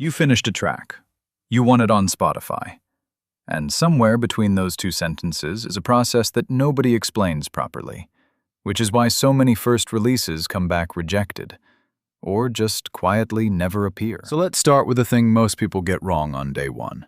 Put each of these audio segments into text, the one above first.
You finished a track. You want it on Spotify. And somewhere between those two sentences is a process that nobody explains properly, which is why so many first releases come back rejected, or just quietly never appear. So let's start with the thing most people get wrong on day one.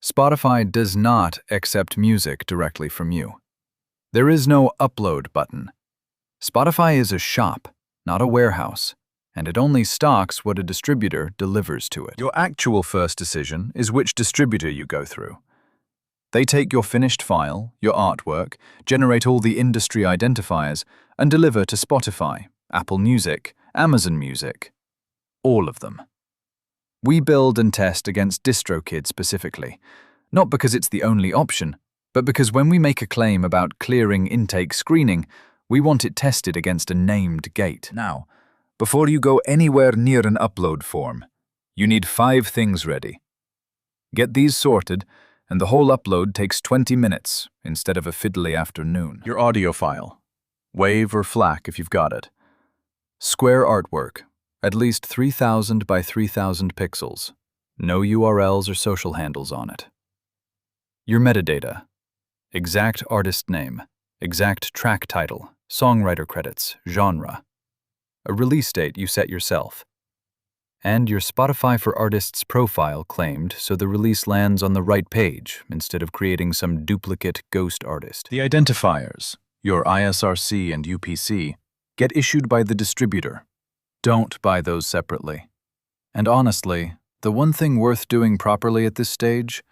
Spotify does not accept music directly from you. There is no upload button. Spotify is a shop, not a warehouse, and it only stocks what a distributor delivers to it. Your actual first decision is which distributor you go through. They take your finished file, your artwork, generate all the industry identifiers, and deliver to Spotify, Apple Music, Amazon Music. All of them. We build and test against DistroKid specifically, not because it's the only option, but because when we make a claim about clearing intake screening, we want it tested against a named gate. Now, before you go anywhere near an upload form, you need 5 things ready. Get these sorted, and the whole upload takes 20 minutes instead of a fiddly afternoon. Your audio file. WAV or FLAC if you've got it. Square artwork, at least 3,000 by 3,000 pixels. No URLs or social handles on it. Your metadata. Exact artist name, exact track title, songwriter credits, genre. A release date you set yourself. And your Spotify for Artists profile claimed so the release lands on the right page instead of creating some duplicate ghost artist. The identifiers, your ISRC and UPC, get issued by the distributor. Don't buy those separately. And honestly, the one thing worth doing properly at this stage,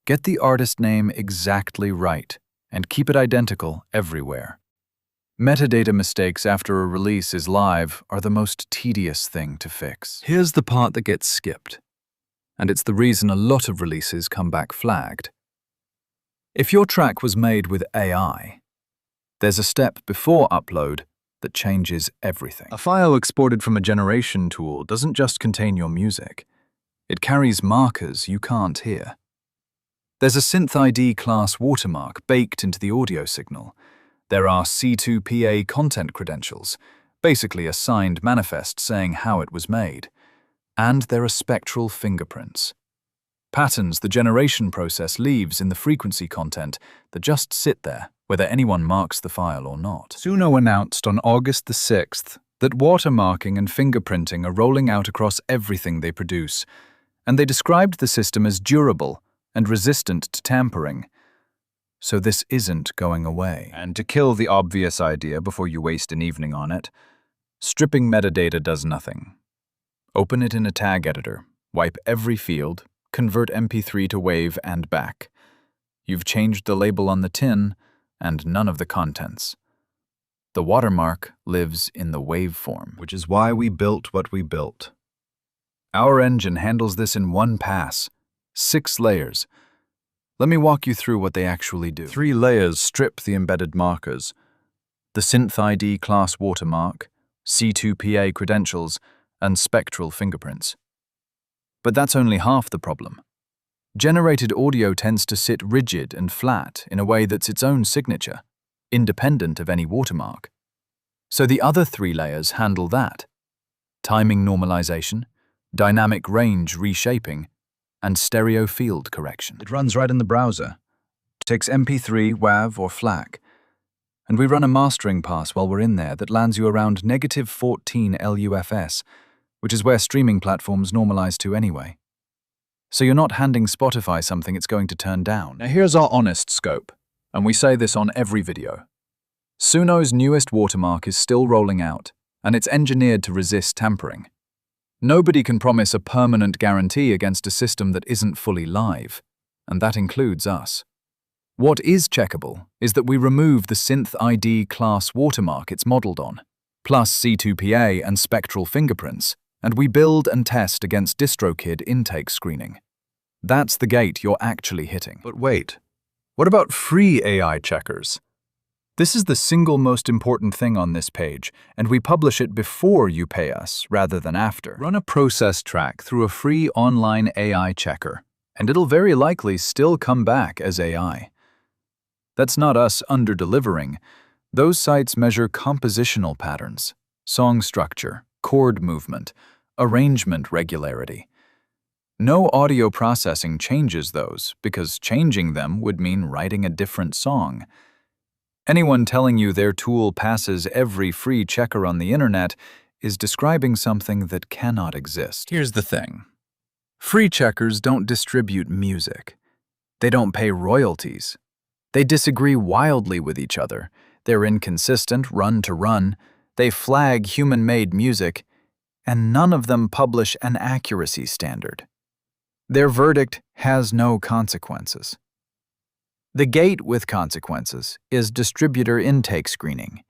get the artist name exactly right and keep it identical everywhere. Metadata mistakes after a release is live are the most tedious thing to fix. Here's the part that gets skipped, and it's the reason a lot of releases come back flagged. If your track was made with AI, there's a step before upload that changes everything. A file exported from a generation tool doesn't just contain your music. It carries markers you can't hear. There's a SynthID-class watermark baked into the audio signal. There are C2PA content credentials, basically a signed manifest saying how it was made. And there are spectral fingerprints. Patterns the generation process leaves in the frequency content that just sit there, whether anyone marks the file or not. Suno announced on August the 6th that watermarking and fingerprinting are rolling out across everything they produce, and they described the system as durable and resistant to tampering. So this isn't going away. And to kill the obvious idea before you waste an evening on it, stripping metadata does nothing. Open it in a tag editor, wipe every field, convert MP3 to WAV and back. You've changed the label on the tin and none of the contents. The watermark lives in the waveform, which is why we built what we built. Our engine handles this in one pass, 6 layers. Let me walk you through what they actually do. 3 layers strip the embedded markers. The SynthID-class watermark, C2PA credentials, and spectral fingerprints. But that's only half the problem. Generated audio tends to sit rigid and flat in a way that's its own signature, independent of any watermark. So the other 3 layers handle that. Timing normalization, dynamic range reshaping, and stereo field correction. It runs right in the browser. It takes MP3, WAV, or FLAC. And we run a mastering pass while we're in there that lands you around -14 LUFS, which is where streaming platforms normalize to anyway. So you're not handing Spotify something it's going to turn down. Now here's our honest scope, and we say this on every video. Suno's newest watermark is still rolling out, and it's engineered to resist tampering. Nobody can promise a permanent guarantee against a system that isn't fully live, and that includes us. What is checkable is that we remove the SynthID-class watermark it's modeled on, plus C2PA and spectral fingerprints, and we build and test against DistroKid intake screening. That's the gate you're actually hitting. But wait, what about free AI checkers? This is the single most important thing on this page, and we publish it before you pay us rather than after. Run a process track through a free online AI checker, and it'll very likely still come back as AI. That's not us under-delivering. Those sites measure compositional patterns, song structure, chord movement, arrangement regularity. No audio processing changes those, because changing them would mean writing a different song. Anyone telling you their tool passes every free checker on the internet is describing something that cannot exist. Here's the thing. Free checkers don't distribute music. They don't pay royalties. They disagree wildly with each other. They're inconsistent run to run. They flag human-made music, and none of them publish an accuracy standard. Their verdict has no consequences. The gate with consequences is distributor intake screening.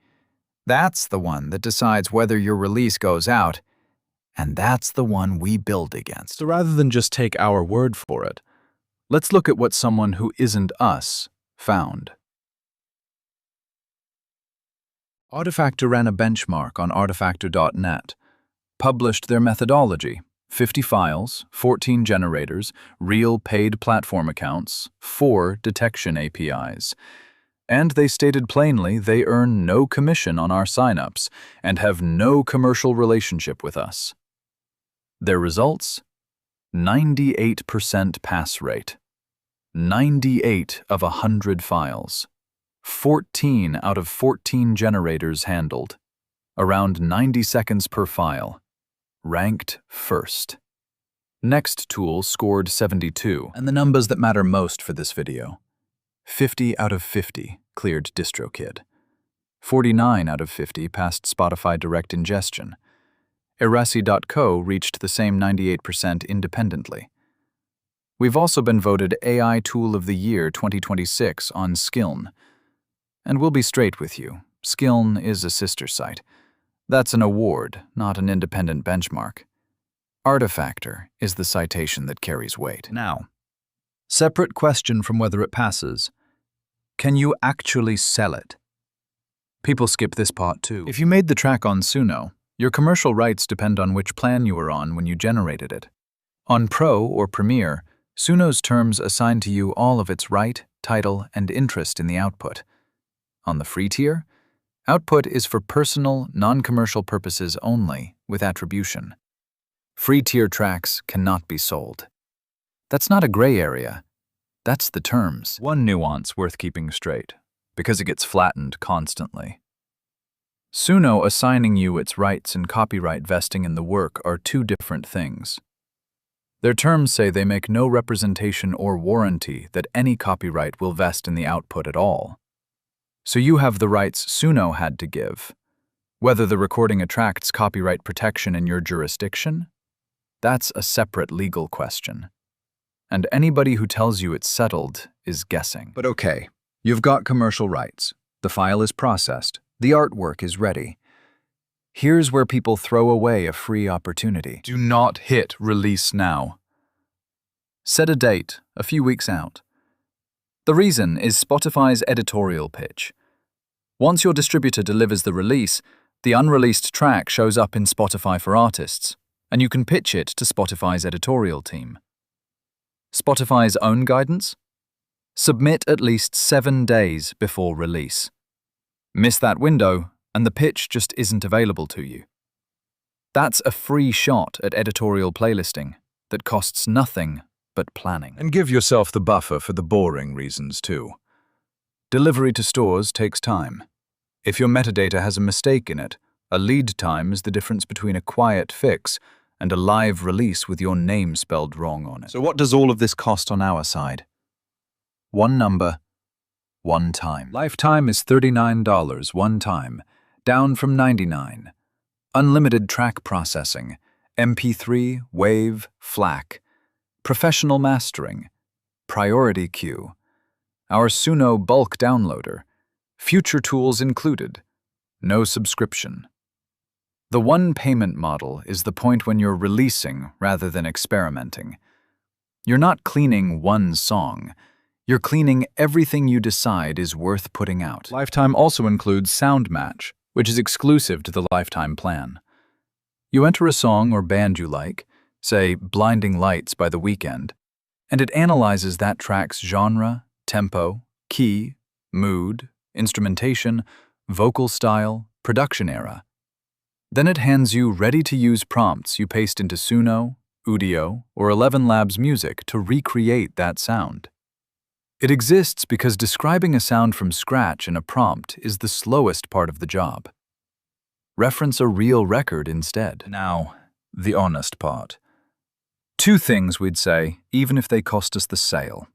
That's the one that decides whether your release goes out, and that's the one we build against. So rather than just take our word for it, let's look at what someone who isn't us found. Artifactor ran a benchmark on artifactor.net, published their methodology, 50 files, 14 generators, real paid platform accounts, 4 detection APIs. And they stated plainly they earn no commission on our signups and have no commercial relationship with us. Their results? 98% pass rate. 98 of 100 files. 14 out of 14 generators handled. Around 90 seconds per file. Ranked first. Next tool scored 72, and the numbers that matter most for this video. 50 out of 50 cleared DistroKid. 49 out of 50 passed Spotify Direct Ingestion. Erasi.co reached the same 98% independently. We've also been voted AI Tool of the Year 2026 on Skiln. And we'll be straight with you, Skiln is a sister site. That's an award, not an independent benchmark. Artifactor is the citation that carries weight. Now, separate question from whether it passes. Can you actually sell it? People skip this part too. If you made the track on Suno, your commercial rights depend on which plan you were on when you generated it. On Pro or Premiere, Suno's terms assign to you all of its right, title, and interest in the output. On the free tier, output is for personal, non-commercial purposes only, with attribution. Free tier tracks cannot be sold. That's not a gray area. That's the terms. One nuance worth keeping straight, because it gets flattened constantly. Suno assigning you its rights and copyright vesting in the work are two different things. Their terms say they make no representation or warranty that any copyright will vest in the output at all. So you have the rights Suno had to give. Whether the recording attracts copyright protection in your jurisdiction? That's a separate legal question. And anybody who tells you it's settled is guessing. But okay, you've got commercial rights. The file is processed. The artwork is ready. Here's where people throw away a free opportunity. Do not hit release now. Set a date, a few weeks out. The reason is Spotify's editorial pitch. Once your distributor delivers the release, the unreleased track shows up in Spotify for Artists, and you can pitch it to Spotify's editorial team. Spotify's own guidance? Submit at least 7 days before release. Miss that window, and the pitch just isn't available to you. That's a free shot at editorial playlisting that costs nothing but planning. And give yourself the buffer for the boring reasons too. Delivery to stores takes time. If your metadata has a mistake in it, a lead time is the difference between a quiet fix and a live release with your name spelled wrong on it. So what does all of this cost on our side? One number, one time. Lifetime is $39 one time, down from $99. Unlimited track processing, MP3, WAV, FLAC. Professional mastering, priority queue, our Suno bulk downloader, future tools included, no subscription. The one payment model is the point when you're releasing rather than experimenting. You're not cleaning one song, you're cleaning everything you decide is worth putting out. Lifetime also includes Sound Match, which is exclusive to the Lifetime plan. You enter a song or band you like, say Blinding Lights by The Weeknd, and it analyzes that track's genre, tempo, key, mood, instrumentation, vocal style, production era. Then it hands you ready-to-use prompts you paste into Suno, Udio, or 11 Labs Music to recreate that sound. It exists because describing a sound from scratch in a prompt is the slowest part of the job. Reference a real record instead. Now, the honest part. 2 things we'd say, even if they cost us the sale.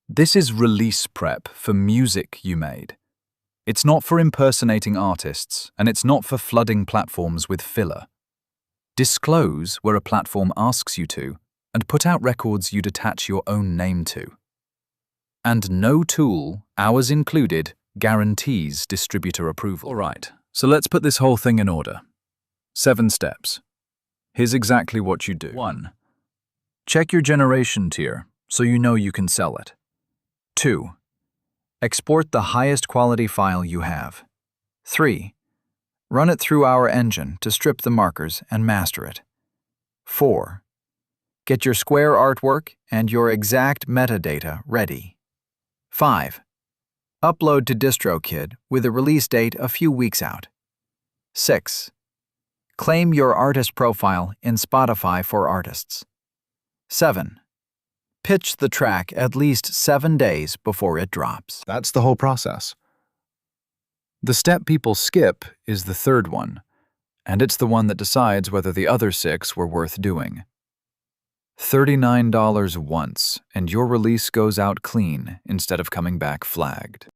This is release prep for music you made. It's not for impersonating artists, and it's not for flooding platforms with filler. Disclose where a platform asks you to, and put out records you'd attach your own name to. And no tool, ours included, guarantees distributor approval. All right, so let's put this whole thing in order. 7 steps. Here's exactly what you do. 1. Check your generation tier so you know you can sell it. 2. Export the highest quality file you have. 3. Run it through our engine to strip the markers and master it. 4. Get your square artwork and your exact metadata ready. 5. Upload to DistroKid with a release date a few weeks out. 6. Claim your artist profile in Spotify for Artists. 7. Pitch the track at least 7 days before it drops. That's the whole process. The step people skip is the 3rd one, and it's the one that decides whether the other 6 were worth doing. $39 once, and your release goes out clean instead of coming back flagged.